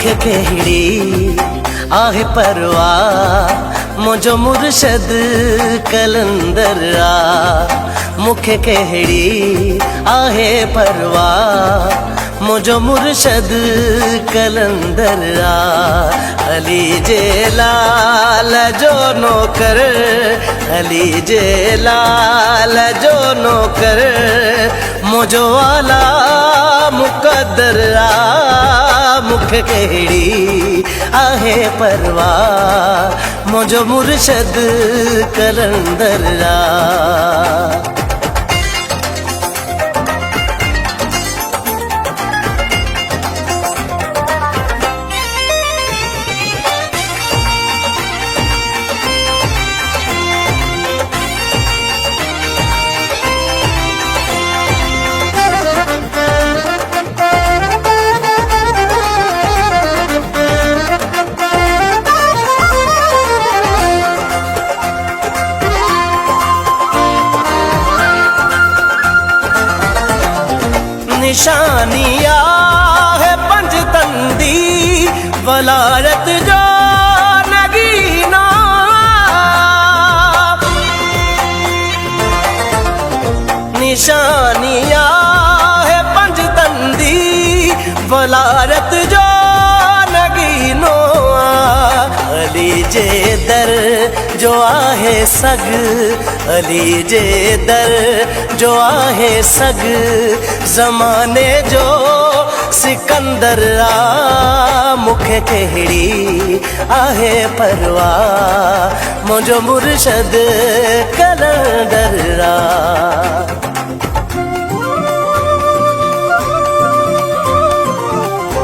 मुखे कहिड़ी आहे परवाह मुझो मुर्शद कलंदर आ। मुखे कहिड़ी आहे परवाह मुझो मुर्शद कलंदर आ। अली जे लाल जो नौकर अली जे लाल जो नौकर मुझो आला मुक़द्दर आ। मुखे कहिड़ी आहे परवाह मुझो मुर्शद कलंदर आ। निशानिया है पंजतंदी वलायत जो नगीना। निशानिया है पंजतंदी वलायत जो नगीनो। अली जे दर जो आहे सग अली जे दर जो आहे सग ज़माने जो सिकंदर आ। मुखे कहिड़ी आहे परवाह मुझो मुर्शद कलंदर आ।